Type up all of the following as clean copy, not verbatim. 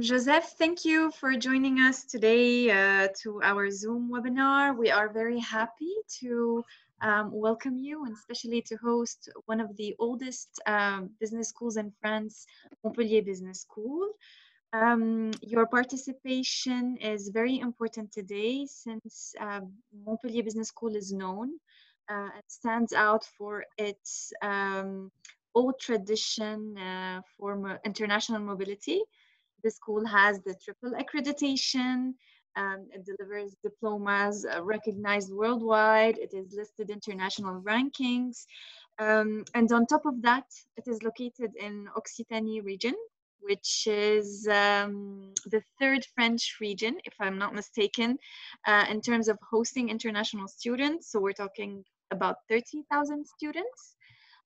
Joseph, thank you for joining us today to our Zoom webinar. We are very happy to welcome you, and especially to host one of the oldest business schools in France, Montpellier Business School. Your participation is very important today since Montpellier Business School is known and stands out for its old tradition for international mobility. The school has the triple accreditation. It delivers diplomas recognized worldwide. It is listed international rankings. And on top of that, it is located in Occitanie region, which is the third French region, if I'm not mistaken, in terms of hosting international students. So we're talking about 30,000 students.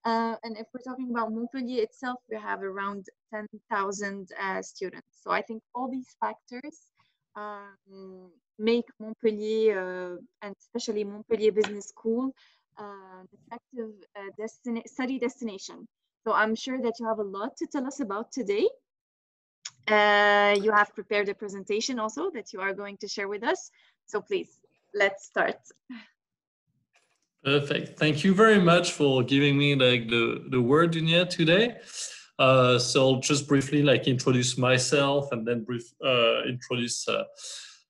And if we're talking about Montpellier itself, we have around 10,000 students. So I think all these factors make Montpellier, and especially Montpellier Business School, an effective study destination. So I'm sure that you have a lot to tell us about today. You have prepared a presentation also that you are going to share with us. So please, let's start. Perfect. Thank you very much for giving me the word in here today. So I'll just briefly introduce myself and then introduce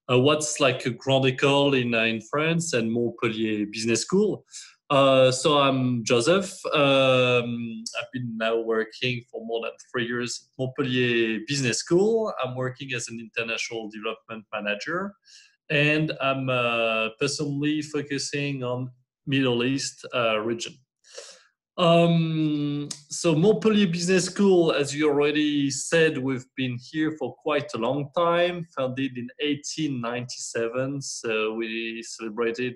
what's like a grande école in France and Montpellier Business School. So I'm Joseph. I've been now working for more than 3 years at Montpellier Business School. I'm working as an international development manager, and I'm personally focusing on Middle East region. So Montpellier Business School, as you already said, we've been here for quite a long time, founded in 1897. So we celebrated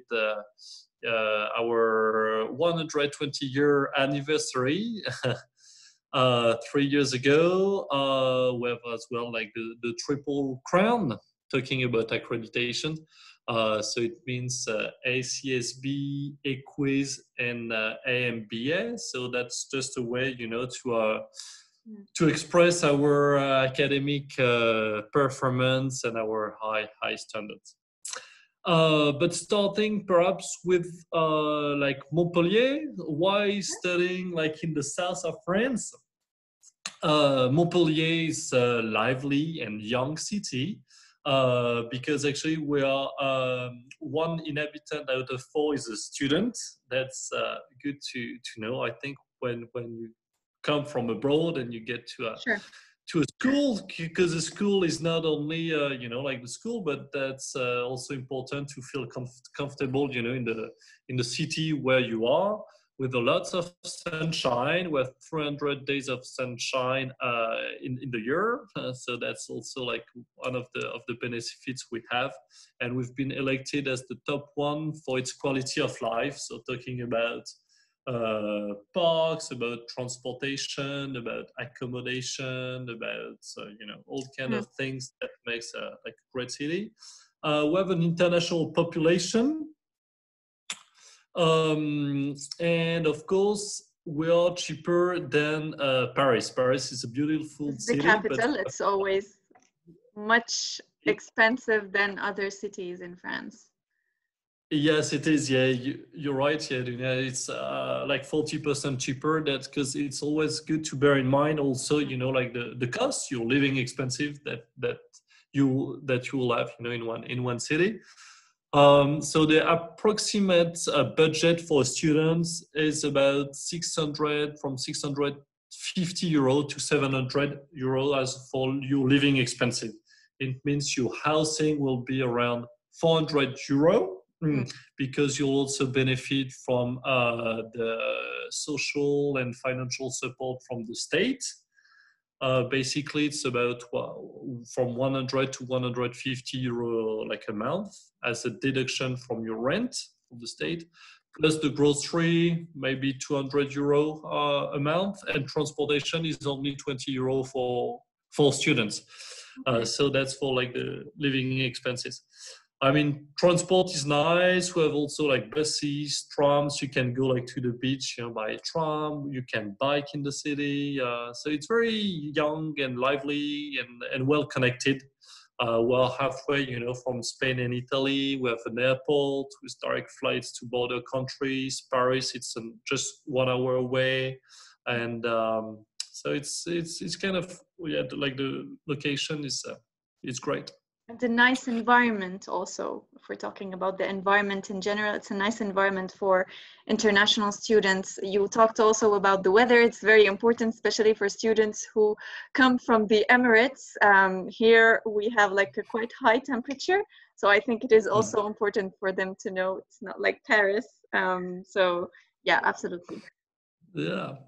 our 120-year anniversary 3 years ago. We have as well the Triple Crown, talking about accreditation. So it means ACSB, EQUIS, and AMBA. So that's just a way, to express our academic performance and our high standards. But starting perhaps with Montpellier, why studying in the south of France? Montpellier is a lively and young city. Because actually we are one inhabitant out of 4 is a student. That's good to know. I think when you come from abroad and you get to a school, because the school is not only the school, but that's also important to feel comfortable in the city where you are, with a lots of sunshine, with 300 days of sunshine in the year. So that's also one of the benefits we have. And we've been elected as the top one for its quality of life. So talking about parks, about transportation, about accommodation, about all kind of things that makes a great city. We have an international population. And of course, we are cheaper than Paris. Paris is a beautiful city. The capital, but it's always much expensive than other cities in France. Yes, it is. Yeah, you're right. Yeah, it's 40% cheaper. That's because it's always good to bear in mind also, the cost, your living expensive that you will have, in one city. So the approximate budget for students is about 650 euro to 700 euro as for your living expenses. It means your housing will be around 400 euro because you'll also benefit from the social and financial support from the state. Basically, it's about from 100 to 150 euro a month as a deduction from your rent from the state, plus the grocery, maybe 200 euro a month, and transportation is only 20 euro for students. So that's for the living expenses. I mean, transport is nice. We have also like buses, trams. You can go like to the beach, by tram. You can bike in the city. So it's very young and lively and well connected. We're halfway, from Spain and Italy. We have an airport with direct flights to border countries. Paris, it's just 1 hour away, and so it's kind of, yeah, like the location is it's great. And a nice environment also. If we're talking about the environment in general, it's a nice environment for international students. You talked also about the weather. It's very important, especially for students who come from the Emirates. Here we have like a quite high temperature. So I think it is also important for them to know it's not like Paris. So yeah, absolutely. Yeah.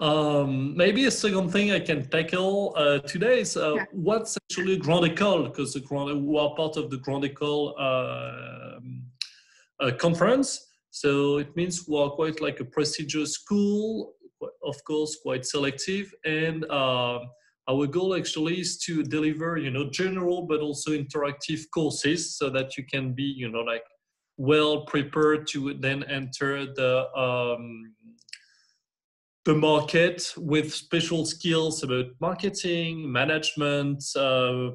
Maybe a second thing I can tackle today is Yeah. what's actually Grande École, because we are part of the Grande École conference. So it means we are quite like a prestigious school, of course, quite selective. And our goal actually is to deliver, general but also interactive courses so that you can be, like well prepared to then enter the market with special skills about marketing, management,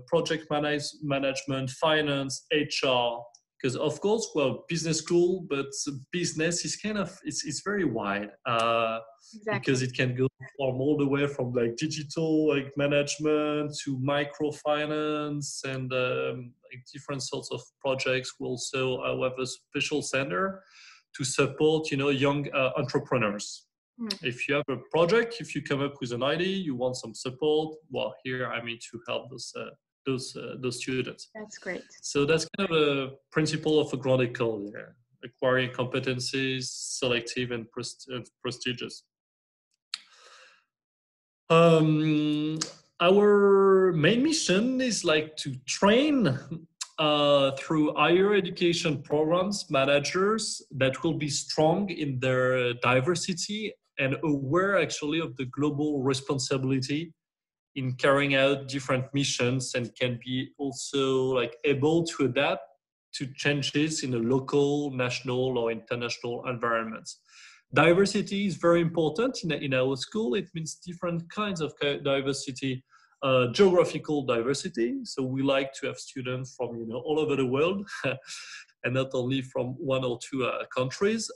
project management, finance, HR. Because of course, well, business school, but business is kind of it's very wide because Exactly. it can go from all the way from like digital like management to microfinance and like different sorts of projects. We also have a special center to support young entrepreneurs. If you have a project, if you come up with an idea, you want some support, well, here I mean to help those students. That's great. So that's kind of a principle of a Grande École, acquiring competencies, selective and prestigious. Our main mission is like to train through higher education programs managers that will be strong in their diversity and aware actually of the global responsibility in carrying out different missions, and can be also like able to adapt to changes in a local, national, or international environments. Diversity is very important in our school. It means different kinds of diversity. Geographical diversity. So we like to have students from all over the world, and not only from one or two countries.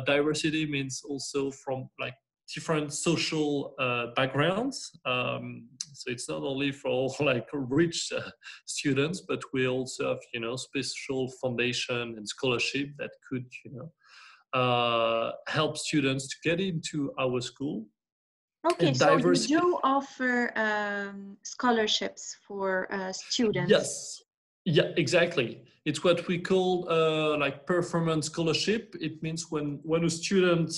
Diversity means also from like different social backgrounds. So it's not only for like rich students, but we also have special foundation and scholarship that could help students to get into our school. Okay, And so you diversity. do offer scholarships for students. Yes. Yeah, exactly. It's what we call like performance scholarship. It means when a student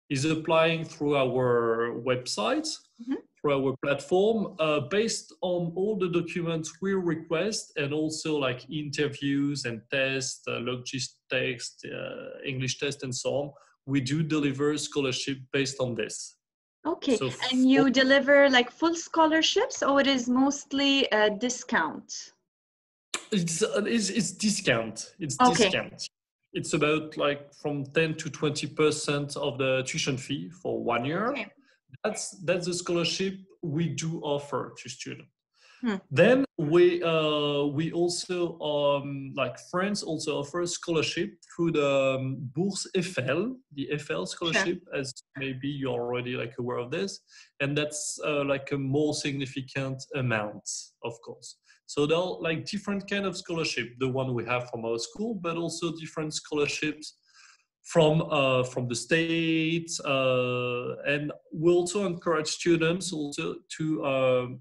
is applying through our website, through our platform, based on all the documents we request, and also like interviews and tests, logistics, English test, and so on, we do deliver scholarship based on this. Okay, So and you deliver like full scholarships, or it is mostly a discount? It's discount. It's Okay. discount. It's about like from 10 to 20% of the tuition fee for 1 year. Okay. That's the scholarship we do offer to students. Hmm. Then we also like France also offers scholarship through the Bourse Eiffel, the Eiffel scholarship, as maybe you're already like aware of this, and that's like a more significant amount, of course. So there are like different kind of scholarship, the one we have from our school, but also different scholarships from the state, and we also encourage students also to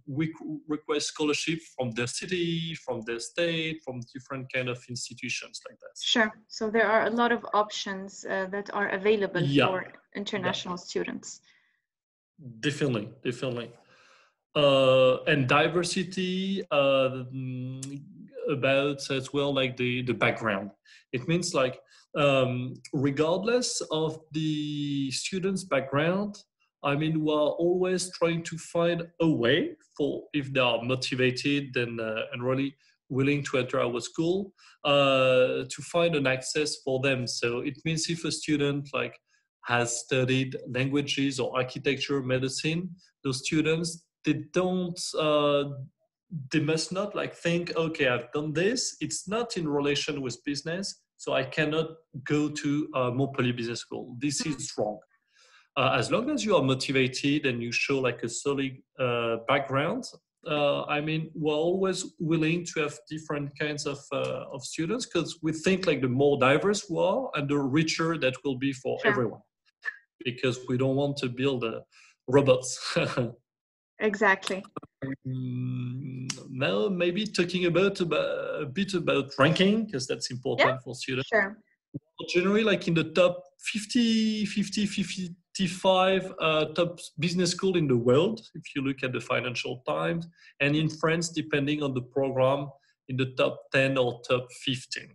request scholarship from their city, from their state, from different kind of institutions like that. Sure. So there are a lot of options that are available for international students. Definitely. And diversity about as well like the background. It means like regardless of the student's background, I mean, we're always trying to find a way for, if they are motivated and really willing to enter our school to find an access for them. So it means if a student like has studied languages or architecture, medicine, those students they must not like think, okay, I've done this. It's not in relation with business, so I cannot go to Montpellier Business School. This is wrong. As long as you are motivated and you show like a solid background, I mean, we're always willing to have different kinds of students because we think like the more diverse we are and the richer that will be for Sure. everyone. Because we don't want to build robots. Exactly. Now, maybe talking about a bit about ranking, because that's important for students. Sure. Generally, like in the top 50, 50, 55 top business school in the world, if you look at the Financial Times, and in France, depending on the program, in the top 10 or top 15.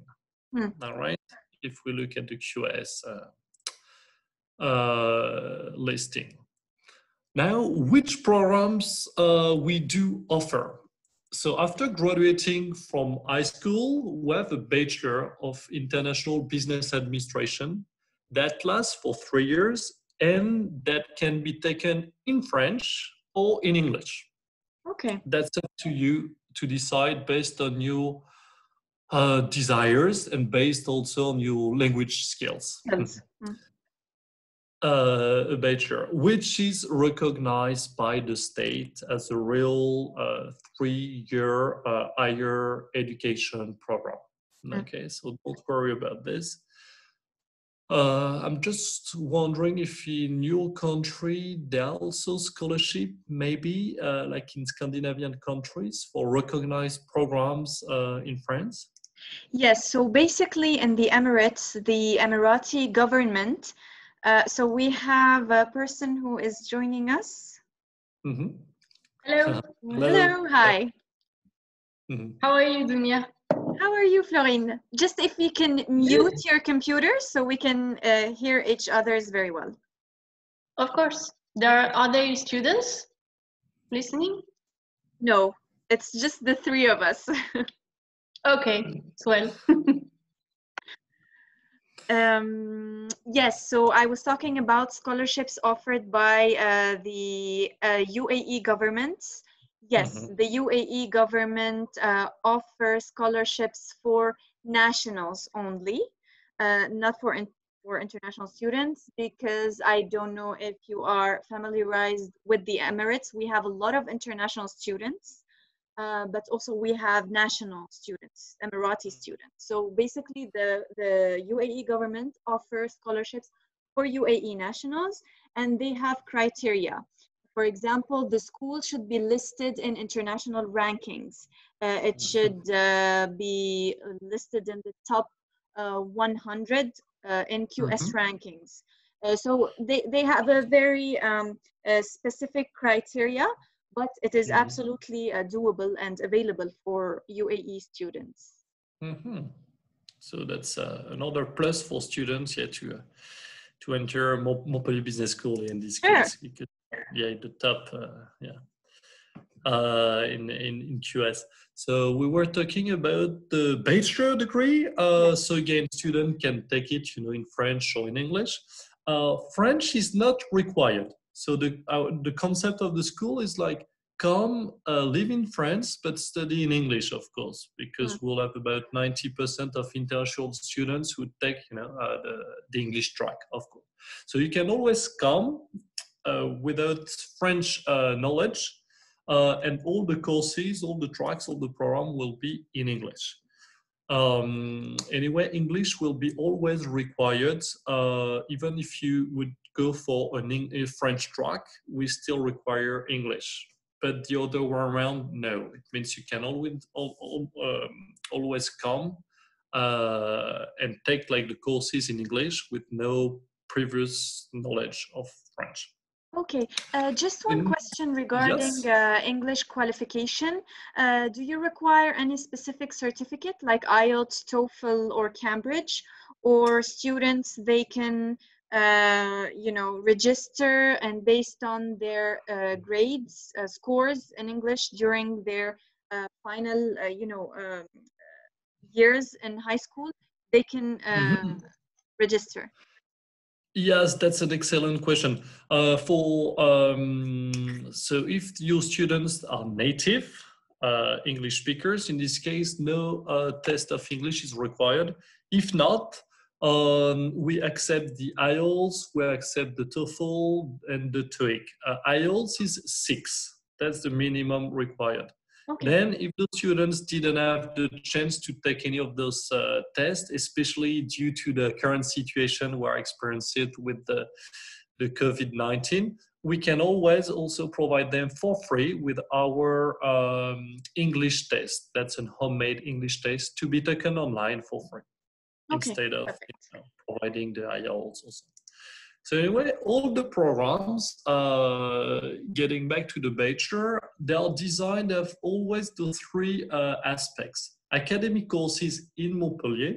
All right. If we look at the QS listing. Now, which programs we do offer? So after graduating from high school, we have a Bachelor of International Business Administration that lasts for 3 years and that can be taken in French or in English. Okay. That's up to you to decide based on your desires and based also on your language skills. A bachelor, which is recognized by the state as a real 3-year higher education program. Okay, so don't worry about this. I'm just wondering if in your country there are also scholarship, maybe like in Scandinavian countries, for recognized programs in France? Yes, so basically in the Emirates, the Emirati government, so we have a person who is joining us. Hello. Hello, hi. How are you, Dunia? How are you, Florine? Just if you can mute your computer so we can hear each other's very well. Of course. There are other students listening? No, it's just the three of us. Okay, swell. Yes, so I was talking about scholarships offered by the UAE government. Yes, the UAE government offers scholarships for nationals only, not for international students, because I don't know if you are familiarized with the Emirates. We have a lot of international students. But also we have national students, Emirati students. So basically the UAE government offers scholarships for UAE nationals, and they have criteria. For example, the school should be listed in international rankings. It should be listed in the top 100 in QS rankings. So they have a very specific criteria, but it is absolutely doable and available for UAE students. So that's another plus for students, to enter Montpellier Business School in this case, because the top, in QS. So we were talking about the bachelor degree. So again, student can take it, in French or in English. French is not required. So the concept of the school is like, come live in France, but study in English, of course, because we'll have about 90% of international students who take, the English track, of course. So you can always come without French knowledge, and all the courses, all the tracks, all the program will be in English. Anyway, English will be always required, even if you would go for a French track, we still require English. But the other way around, no. It means you can always come and take like the courses in English with no previous knowledge of French. Okay, just one question regarding English qualification. Do you require any specific certificate like IELTS, TOEFL, or Cambridge, or students they can register and based on their grades, scores in English during their final, years in high school, they can register? Yes, that's an excellent question. So if your students are native English speakers, in this case, no test of English is required. If not, we accept the IELTS, we accept the TOEFL and the TOEIC. IELTS is 6. That's the minimum required. Okay. Then, if the students didn't have the chance to take any of those tests, especially due to the current situation we're experiencing with the COVID-19, we can always also provide them for free with our English test. That's a homemade English test to be taken online for free, instead of providing the IELTS also. So anyway, all the programs, getting back to the bachelor, they are designed to have always the 3 aspects. Academic courses in Montpellier,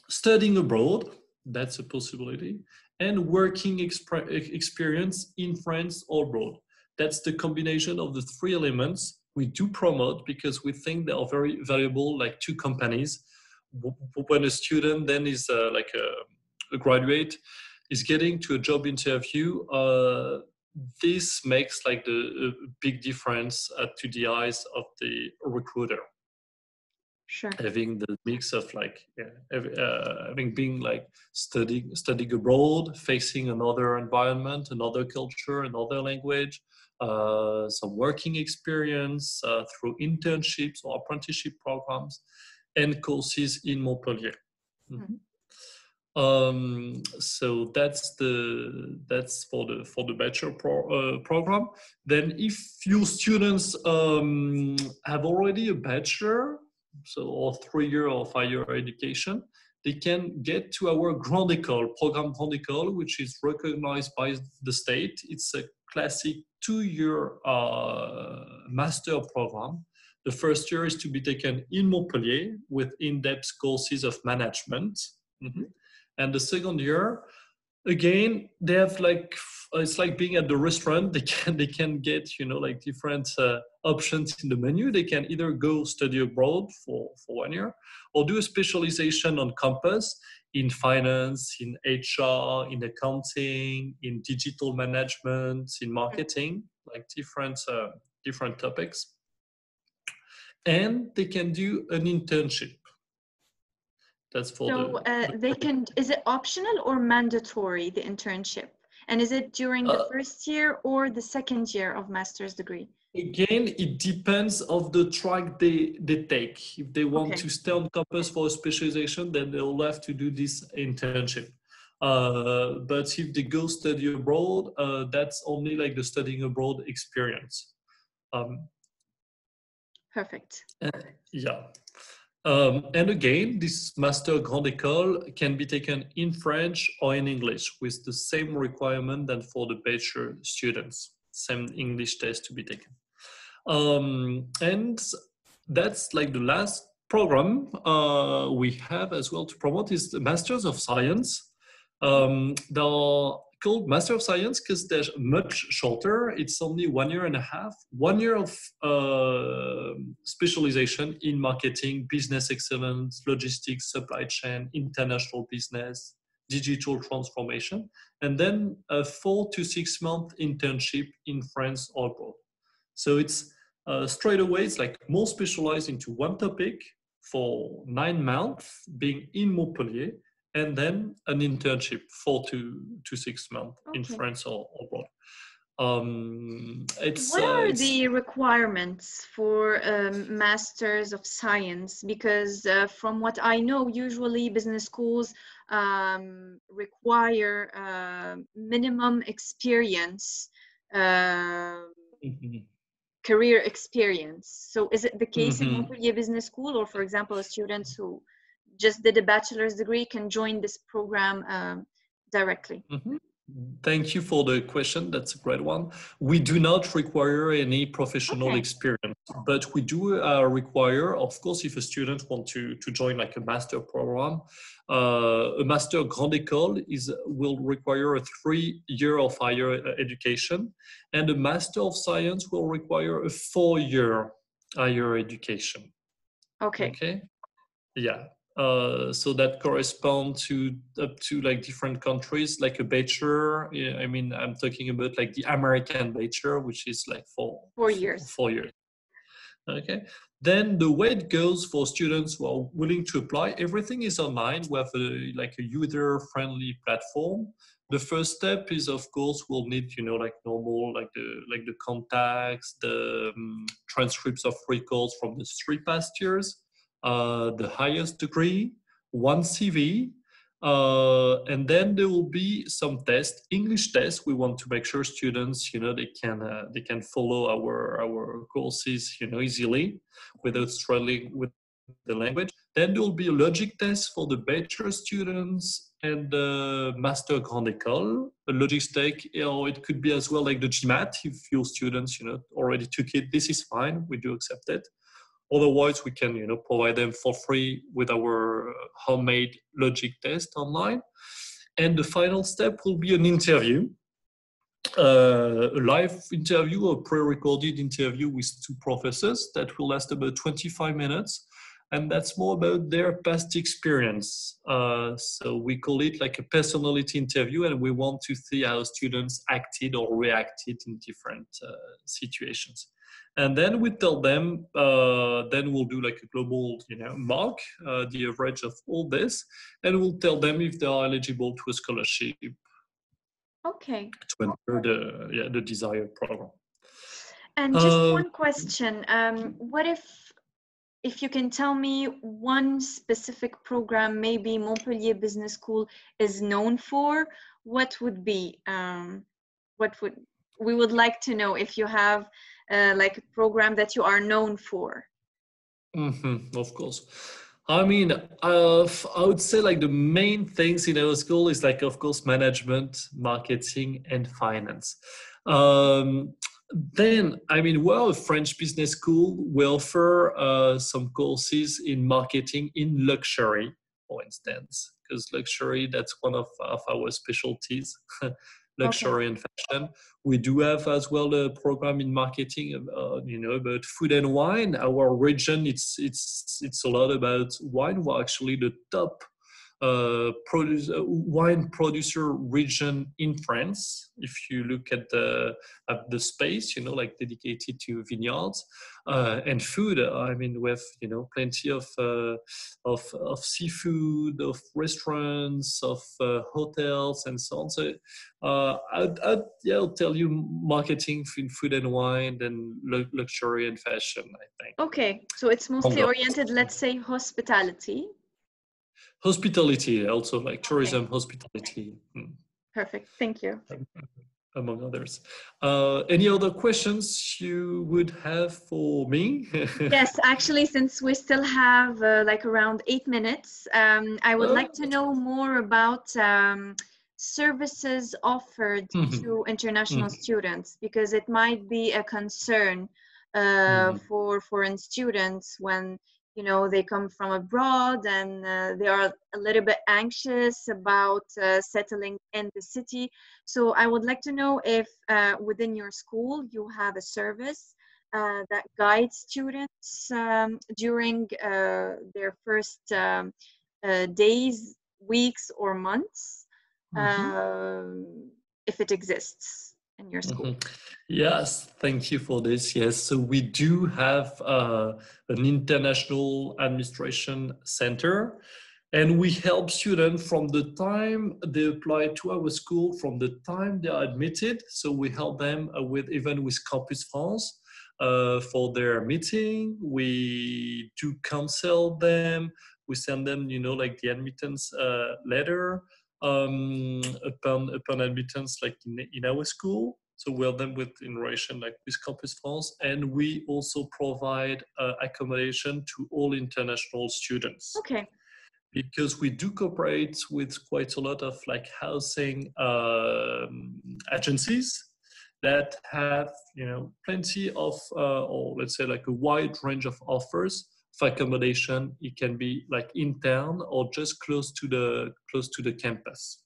studying abroad, that's a possibility, and working experience in France or abroad. That's the combination of the 3 elements we do promote because we think they are very valuable, like to companies. When a student then is like a graduate, is getting to a job interview, this makes like the big difference to the eyes of the recruiter. Sure. Having the mix of like having been like studying abroad, facing another environment, another culture, another language, some working experience through internships or apprenticeship programs, and courses in Montpellier. Mm-hmm. So that's for the bachelor program. Then if your students have already a bachelor, so or 3-year or 5-year education, they can get to our Grande École, Programme Grande École, which is recognized by the state. It's a classic 2-year master program. The first year is to be taken in Montpellier with in-depth courses of management. Mm-hmm. And the second year, again, they have like, it's like being at the restaurant. They can get, like different options in the menu. They can either go study abroad for 1 year or do a specialization on campus in finance, in HR, in accounting, in digital management, in marketing, like different topics. And they can do an internship. That's for they can. Is it optional or mandatory, the internship? And is it during the first year or the second year of master's degree? Again, it depends of the track they take. If they want to stay on campus for a specialization, then they'll have to do this internship. But if they go study abroad, that's only like the studying abroad experience. Perfect. Yeah. And again, this Master Grande École can be taken in French or in English with the same requirement than for the bachelor students, same English test to be taken. And that's like the last program we have as well to promote is the Masters of Science. They're called Master of Science because they're much shorter. It's only 1.5 years. 1 year of specialization in marketing, business excellence, logistics, supply chain, international business, digital transformation, and then a 4 to 6 month internship in France or abroad. So it's straight away, it's like more specialized into one topic for 9 months, being in Montpellier, and then an internship 4 to 6 months in France or abroad. What are the requirements for Masters of Science? Because from what I know, usually business schools require minimum experience, career experience. So is it the case in Montpellier Business School, or for example, students who just did a bachelor's degree can join this program directly? Thank you for the question. That's a great one. We do not require any professional experience, but we do require, of course, if a student wants to join like a master program, a Master Grande École will require a 3-year or 5-year education, and a Master of Science will require a 4-year higher education. Okay. Okay. Yeah. So that correspond to up to like different countries, like a bachelor. Yeah, I mean, I'm talking about like the American bachelor, which is like 4 years. 4 years. Okay. Then the way it goes for students who are willing to apply, everything is online. We have like a user-friendly platform. The first step is, of course, we'll need, like normal, like the contacts, the transcripts of records from the 3 past years, the highest degree, one CV, and then there will be some tests, English tests. We want to make sure students, they can follow our courses, easily without struggling with the language. Then there will be a logic test for the bachelor students and the master grande école. A logic stake, or it could be as well like the GMAT if your students, already took it. This is fine. We do accept it. Otherwise, we can, provide them for free with our homemade logic test online. And the final step will be an interview, a live interview, a pre-recorded interview with 2 professors that will last about 25 minutes. And that's more about their past experience. So we call it like a personality interview, and we want to see how students acted or reacted in different situations. And then we tell them, then we'll do like a global, mark, the average of all this, and we'll tell them if they are eligible to a scholarship Okay. to enter the desired program. And just one question. What if you can tell me one specific program maybe Montpellier Business School is known for, what would be? We would like to know if you have like a program that you are known for. Of course. I mean, I would say like the main things in our school is like, of course, management, marketing, and finance. Then, I mean, we're a French business school. We offer some courses in marketing in luxury, for instance, because luxury, that's one of our specialties, luxury and fashion. We do have as well a program in marketing, about food and wine. Our region, it's a lot about wine. We're actually the top wine producer region in France. If you look at the space, like dedicated to vineyards and food. I mean, we have plenty of seafood, of restaurants, of hotels, and so on. So I'll tell you marketing in food and wine, and luxury and fashion, I think. Okay, so it's mostly oriented, let's say, hospitality. Hospitality, also like tourism, hospitality. Perfect, thank you. Among others. Any other questions you would have for me? Yes, actually, since we still have like around 8 minutes, I would like to know more about services offered to international students, because it might be a concern for foreign students when they come from abroad and they are a little bit anxious about settling in the city. So I would like to know if within your school you have a service that guides students during their first days, weeks, or months, if it exists in your school. Yes, thank you for this. Yes, so we do have an international administration center, and we help students from the time they apply to our school, from the time they are admitted. So we help them with Campus France for their meeting. We do counsel them. We send them, like the admittance letter upon admittance, like in our school. So we help them with in relation like with Campus France, and we also provide accommodation to all international students. Okay. Because we do cooperate with quite a lot of like housing agencies that have plenty of or let's say like a wide range of offers for accommodation. It can be like in town or just close to the campus.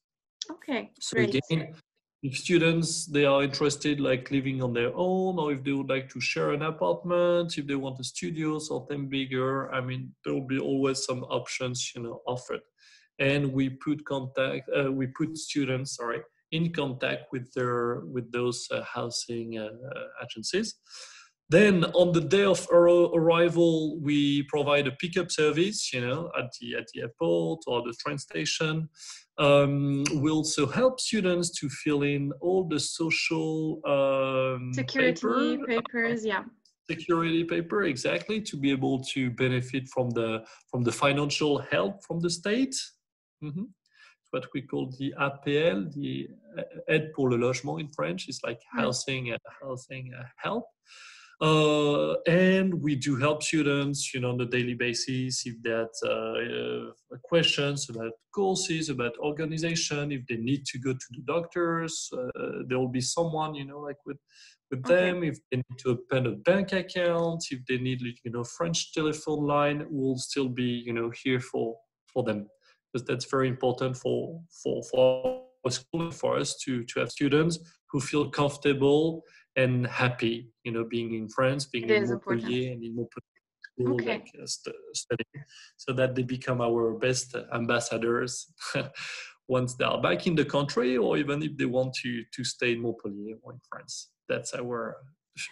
Okay, So great. again, if students, they are interested like living on their own, or if they would like to share an apartment, if they want a studio, something bigger, I mean, there will be always some options, offered. And we put students, sorry, in contact with those housing agencies. Then on the day of arrival, we provide a pickup service, at the airport or the train station. We also help students to fill in all the social Security papers, yeah. Security paper, exactly, to be able to benefit from the financial help from the state. Mm-hmm. What we call the APL, the aide pour le logement in French. It's like housing help. And we do help students, on a daily basis if they have questions about courses, about organization, if they need to go to the doctors, there will be someone, like with them. If they need to open a bank account, if they need, French telephone line, we'll still be, here for them, because that's very important for our school and for us to have students who feel comfortable and happy, being in France, being in Montpellier, and in Montpellier school, studying, so that they become our best ambassadors once they are back in the country, or even if they want to stay in Montpellier or in France. That's our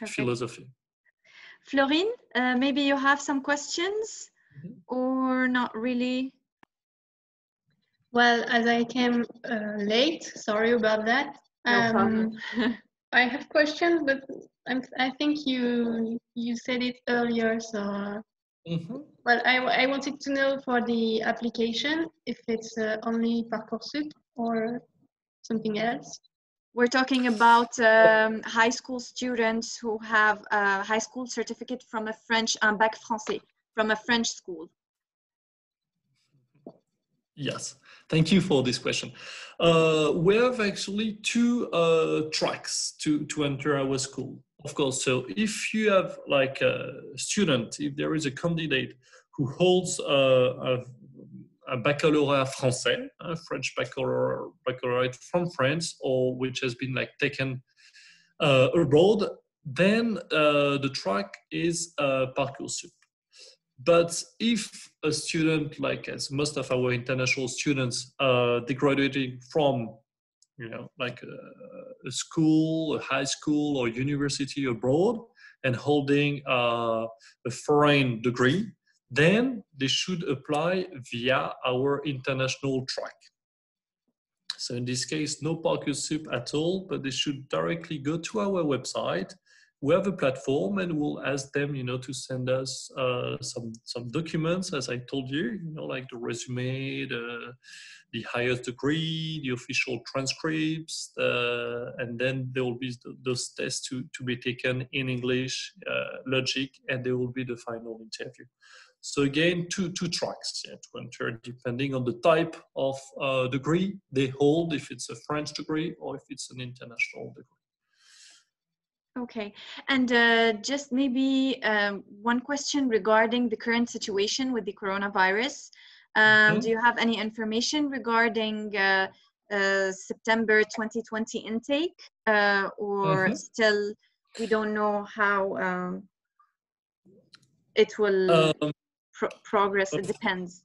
philosophy. Florine, maybe you have some questions, or not really? Well, as I came late, sorry about that. No problem. I have questions, but I think you said it earlier, so. Well, I wanted to know for the application if it's only Parcoursup or something else. We're talking about high school students who have a high school certificate from a French, un bac français, from a French school. Yes, thank you for this question. We have actually two tracks to enter our school. Of course, so if you have like a student, if there is a candidate who holds a baccalauréat français, a French baccalaureate from France, or which has been like taken abroad, then the track is Parcoursup. But if a student, like as most of our international students, they graduating from, like a school, a high school or university abroad, and holding a foreign degree, then they should apply via our international track. So in this case, no Parcoursup at all, but they should directly go to our website. We have a platform, and we'll ask them, to send us some documents, as I told you, like the resume, the highest degree, the official transcripts, and then there will be those tests to be taken in English, logic, and there will be the final interview. So again, two tracks to enter, depending on the type of degree they hold, if it's a French degree or if it's an international degree. Okay, and just maybe one question regarding the current situation with the coronavirus. Do you have any information regarding September 2020 intake, or still we don't know how it will progress? It depends.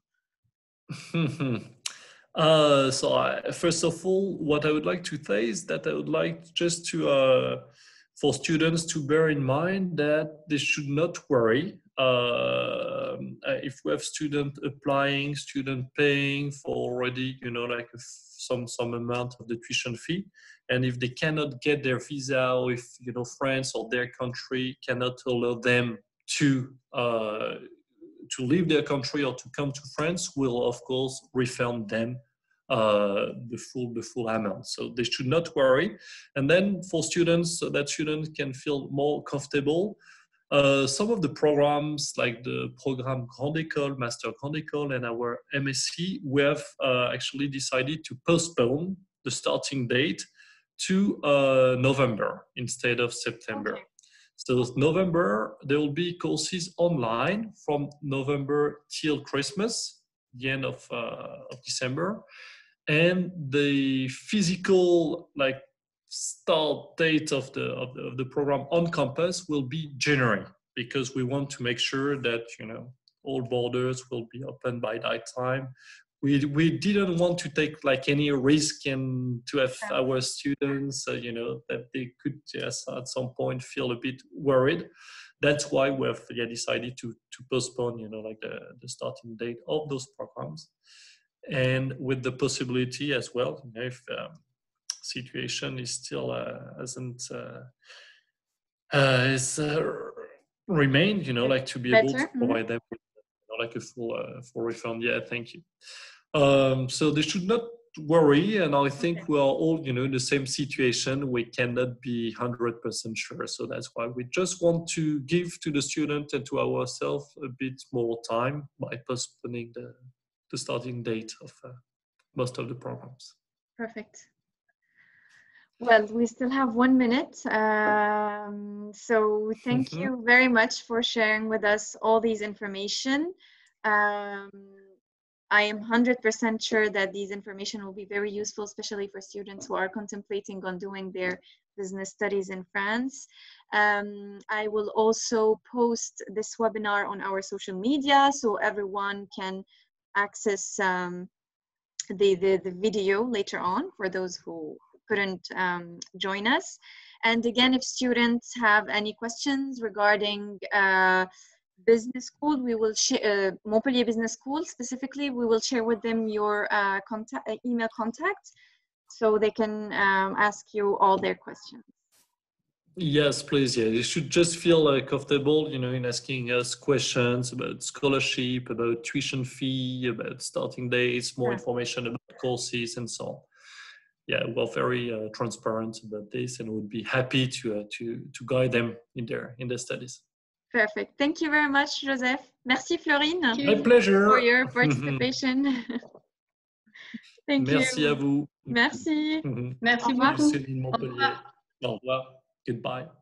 First of all, what I would like to say is that I would like just to for students to bear in mind that they should not worry. If we have student applying, student paying for already, like some amount of the tuition fee, and if they cannot get their visa, or if France or their country cannot allow them to leave their country or to come to France, we'll of course refund them the full amount. So they should not worry. And then for students, so that students can feel more comfortable, some of the programs like the program Grande École, Master Grande École, and our MSc, we have actually decided to postpone the starting date to November instead of September. Okay. So November, there will be courses online from November till Christmas, the end of December. And the physical start date of the program on campus will be January, because we want to make sure that, you know, all borders will be open by that time. We didn't want to take like any risk and to have our students, you know, that they could just at some point feel a bit worried. That's why we have decided to postpone, you know, like the starting date of those programs, and with the possibility as well, you know, if situation is still hasn't remained, you know, like to be able to provide them with, you know, like a full refund. Yeah, thank you. So they should not worry, and I think we are all, you know, in the same situation. We cannot be 100% sure, so that's why we just want to give to the student and to ourselves a bit more time by postponing the starting date of most of the programs. Perfect. Well, we still have 1 minute, so thank you very much for sharing with us all these information. I am 100% sure that these information will be very useful, especially for students who are contemplating on doing their business studies in France. I will also post this webinar on our social media so everyone can access the video later on for those who couldn't join us. And again, if students have any questions regarding business school, we will share Montpellier Business School specifically. We will share with them your email contact, so they can ask you all their questions. Yes, please. Yeah, you should just feel comfortable, you know, in asking us questions about scholarship, about tuition fee, about starting dates, more information about courses, and so on. Yeah, we're very transparent about this, and would be happy to guide them in their studies. Perfect. Thank you very much, Joseph. Merci, Florine. My pleasure. For your participation. Thank Merci you. à vous. Merci. Merci beaucoup. Au revoir. Goodbye.